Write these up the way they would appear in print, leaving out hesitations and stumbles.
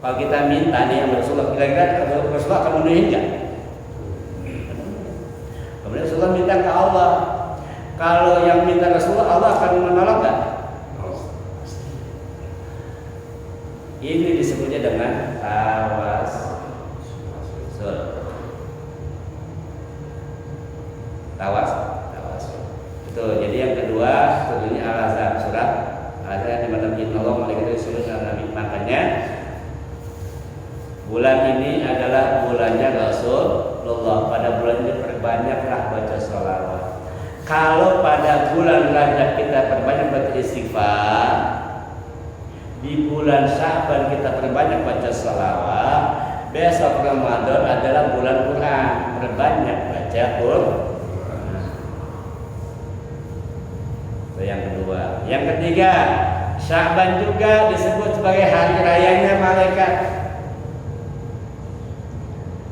Kalau kita minta nih sama Rasulullah, kira-kira Rasulullah akan memenuhi enggak? Kemudian Rasulullah minta ke Allah. Kalau yang minta Rasulullah, Allah akan menolak enggak? Ini disebutnya dengan tawasul. Tawasul. Betul. Jadi yang kedua sebetulnya al-azab, surat al-azab di mana Allah malaikat disebut Nabi. Makanya bulan ini adalah bulannya Rasulullah. Pada bulan ini perbanyaklah baca sholawat. Kalau pada bulan Rajab kita perbanyak baca istighfar, di bulan Sya'ban kita perbanyak baca sholawat, besok Ramadan adalah bulan Quran, perbanyak baca Quran. Itu yang kedua. Yang ketiga, Sya'ban juga disebut sebagai hari rayanya malaikat.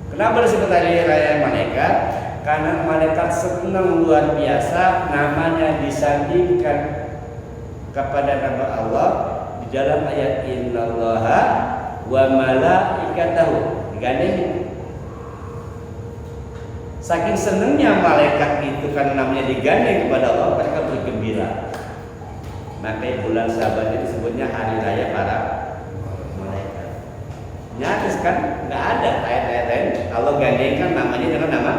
Kenapa disebut hari raya malaikat? Karena malaikat senang luar biasa namanya disandingkan kepada nama Allah di dalam ayat innallaha wa malaikatahu. Digandeng. Saking senangnya malaikat itu karena namanya digandeng kepada Allah, mereka bergembira. Maka bulan Sya'ban itu disebutnya hari raya para nyaris kan nggak ada ayat-ayat lain kalau gandengan namanya dengan nama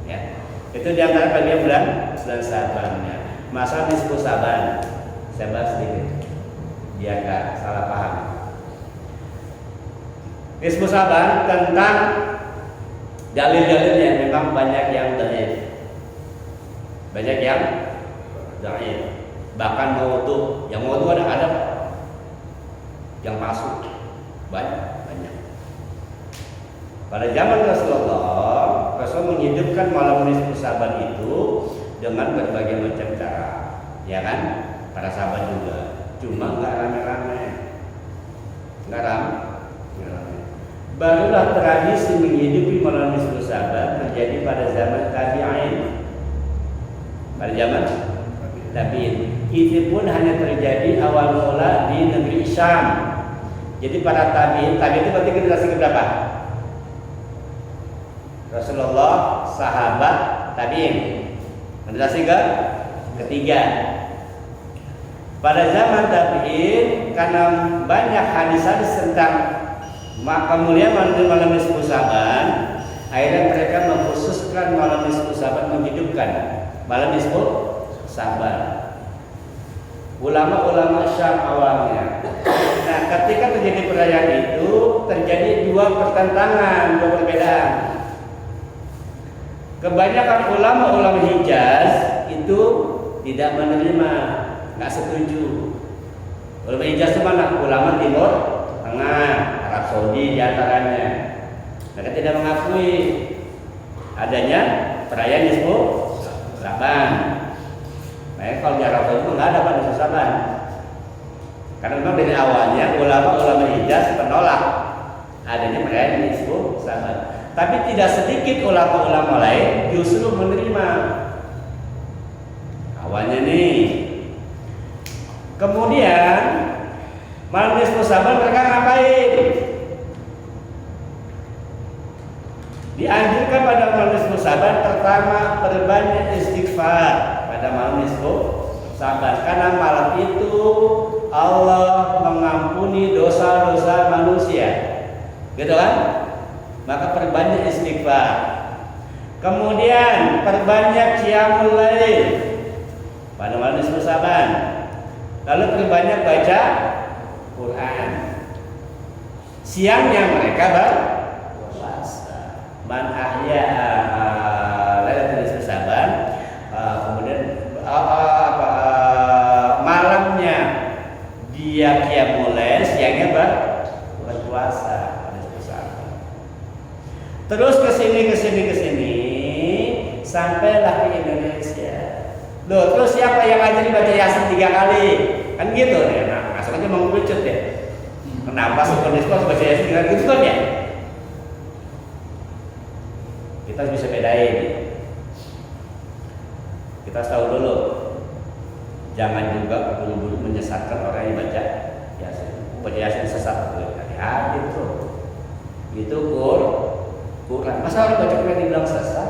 ya. Itu diantara bagian bulan Sya'ban. Masalah nisfu Sya'ban saya bahas sedikit biar nggak salah paham. Nisfu Sya'ban tentang dalil-dalilnya memang banyak yang dhaif, bahkan maudu ada yang masuk banyak. Pada zaman Rasulullah, Rasul menghidupkan malam nisfu Sya'ban itu dengan berbagai macam cara, ya kan? Para sahabat juga, cuma nggak rame-rame. Barulah tradisi menghidupi malam nisfu Sya'ban terjadi pada zaman tabi'in. Pada zaman tabi'in, itu pun hanya terjadi awal mula di negeri Syam. Jadi para tabi'in itu berarti generasi keberapa? Rasulullah, sahabat, tabi'in. Generasi ketiga. Pada zaman tabi'in, karena banyak hadis-hadis tentang kemuliaan malam nisfu Sya'ban, akhirnya mereka mengkhususkan malam nisfu Sya'ban, menghidupkan malam nisfu Sya'ban. Ulama-ulama Syam awalnya. Nah, ketika terjadi perayaan itu, terjadi dua pertentangan, dua perbedaan. Kebanyakan ulama-ulama Hijaz itu tidak menerima, nggak setuju. Ulama Hijaz itu mana? Ulama Timur Tengah, Arab Saudi diantaranya. Mereka tidak mengakui adanya perayaan nisfu Sya'ban. Nah, kalau di Arab Saudi itu nggak ada pada nisfu Sya'ban. Karena memang dari awalnya ulama-ulama Hijaz menolak adanya perayaan nisfu Sya'ban. Tapi tidak sedikit ulama-ulama lain justru menerima. Awalnya nih. Kemudian malam nisfu Sya'ban mereka ngapain? Dianjurkan pada malam nisfu Sya'ban pertama perbanyak istighfar pada malam nisfu Sya'ban, karena malam itu Allah mengampuni dosa-dosa manusia, gitu kan? Maka perbanyak istighfar. Kemudian perbanyak qiyamul lail pada malam nisfu Sya'ban. Lalu perbanyak baca Quran. Siangnya mereka berpuasa. Man ahya'a lailatul nisfu Sya'ban. Kemudian malamnya dia qiyamul lail, siangnya berpuasa. Terus kesini sampailah ke Indonesia. Loh, terus siapa yang ngajari baca Yasin 3 kali? Kan gitu ya. Nah, asalnya mengerucut ya. Kenapa sekolah baca Yasin 3 kali gitu kan ya? Kita bisa bedain. Kita tahu dulu. Jangan juga buru-buru menyesatkan orang yang baca sesat kali hadis tuh. Itu Quran. Masa orang baca Quran dibilang sesat?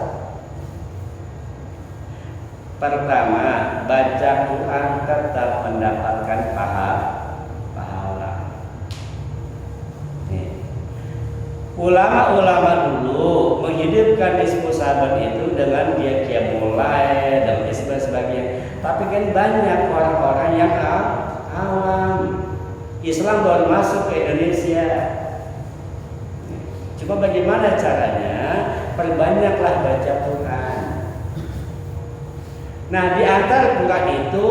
Pertama, baca Quran tetap mendapatkan pahala. Ulama-ulama dulu menghidupkan ismu sahabat itu dengan dia qiyamul lail dan sebagainya. Tapi kan banyak orang-orang yang awam. Islam baru masuk ke Indonesia. Cuma bagaimana caranya? Perbanyaklah baca Quran. Nah, di antara Quran itu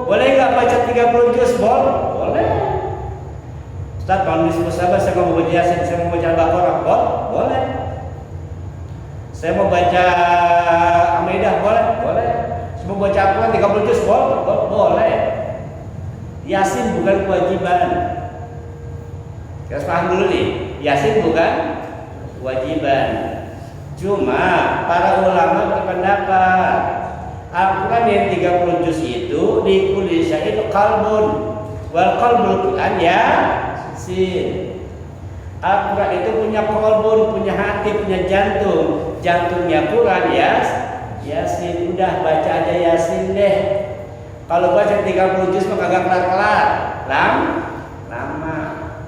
boleh nggak baca 30 juz? Boleh. Ustaz, kalau disebut sahabat saya mau baca Yasin, saya mau baca Al-Baqarah, boleh. Saya mau baca Al-Maidah, boleh. Saya mau baca Al-Quran 30 juz, boleh. Yasin bukan kewajiban. Kita paham dulu nih, Yasin bukan kewajiban. Cuma para ulama berpendapat Al-Quran yang 30 juz itu di Indonesia itu qalbun wal qalbul Quran Yasin. Al-Quran itu punya qalbun, punya hati, punya jantung. Jantungnya Quran Yasin. Udah baca aja Yasin deh. Kalau baca 30 juz maka agak kelar-kelar. Lama.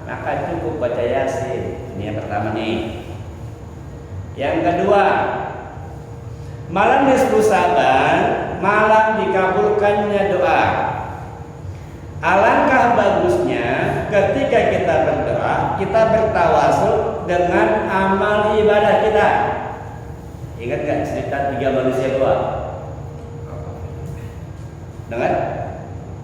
Maka cukup baca Yasin. Ini yang pertama nih. Yang kedua, malam nisfu Sa'ban, malam dikabulkannya doa. Alangkah bagusnya ketika kita berdoa, kita bertawasul dengan amal ibadah kita. Ingat gak cerita 3 manusia doa? Dengar?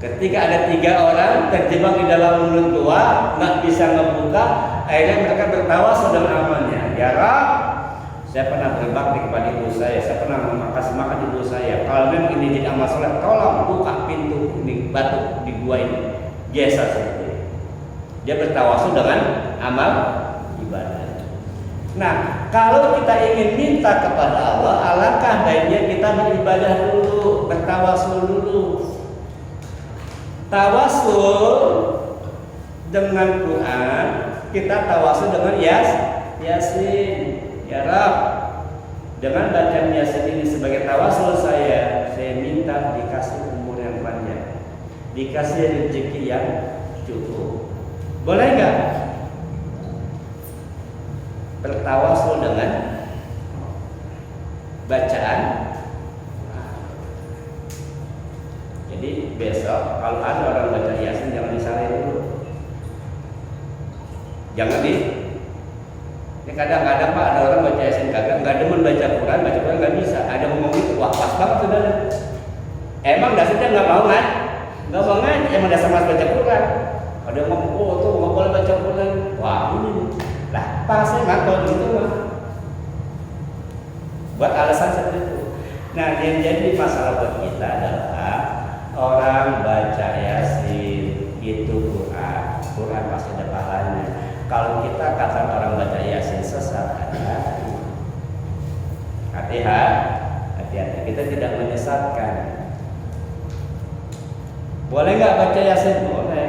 Ketika ada 3 orang terjebak di dalam mulut gua, nggak bisa ngebuka, akhirnya mereka bertawasul dengan amalnya. Ya Rabb, saya pernah berbakti kepada ibu saya pernah kasih makan ibu saya. Kalau memang ini jadi amal soleh, tolong buka pintu ini batu di gua ini. Biasa seperti itu. Dia bertawasul dengan amal ibadah. Nah, kalau kita ingin minta kepada Allah, alangkah baiknya kita beribadah dulu, bertawasul dulu. Tawasul dengan Quran, kita tawasul dengan Yasin. Ya Rabb, dengan bacaan Yasin ini sebagai tawasul saya minta dikasih umur yang panjang, dikasih rezeki yang cukup. Boleh nggak bertawasul dengan bacaan? Jadi besok kalau ada orang baca Yasin jangan disalahin dulu, jangan kadang-kadang Pak ada orang baca Yasin kagak, nggak demen baca Quran nggak bisa. Ada ngomong itu, wah pas banget sudah. Emang dasarnya nggak mau ngaji, emang dasar mas baca Quran. Ada ngomong, oh tuh nggak boleh baca Quran. Wah ini, lah pasnya nggak tahu gitu mah. Buat alasan seperti itu. Nah, yang jadi masalah buat kita adalah orang baca Yasin itu Quran pasti ada pahalanya. Kalau kita kata orang baca Yasin sesat, hati-hati, kita tidak menyesatkan. Boleh nggak baca Yasin? Boleh.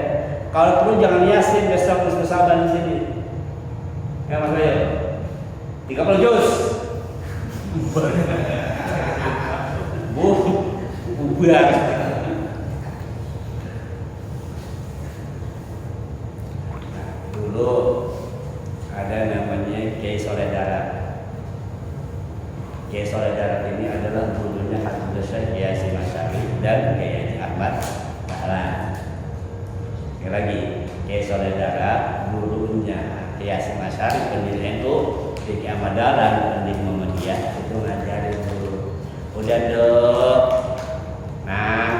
Kalau perlu jangan Yasin, besok Saban di sini. Ya Mas Bayu, 30 juz. Bubar. Dulu ada namanya Kiai Soleh Darat. Kiai Soleh Darat ini adalah gurunya Habib Syekh Kiai Hasyim Asy'ari dan Kiai Haji Ahmad Dahlan. Sekali lagi, Kiai Soleh Darat gurunya Kiai Hasyim Asy'ari, pendiri NU, Kiai Ahmad Dahlan, pendiri Muhammadiyah, itu ngajarin dulu. Udah dong. Nah,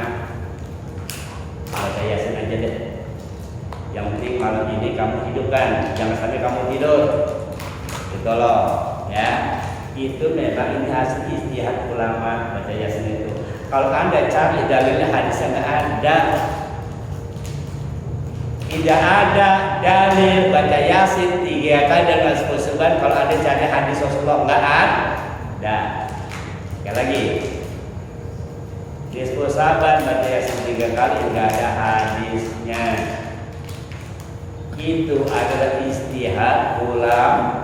baca Yasin aja deh. Yang penting malam ini kamu hidupkan, jangan sampai kamu tidur. Gitu loh, ya. Itu memang ini hasil ijtihad ulama baca Yasin itu. Kalau Anda cari dalilnya hadisnya nggak ada. Tidak ada dalil baca Yasin 3 kali dengan 10 seban. Kalau ada cari hadis Rasulullah nggak ada. Sekali lagi, di 10 sahabat baca Yasin 3 kali nggak ada hadisnya. itu adalah istihad ulama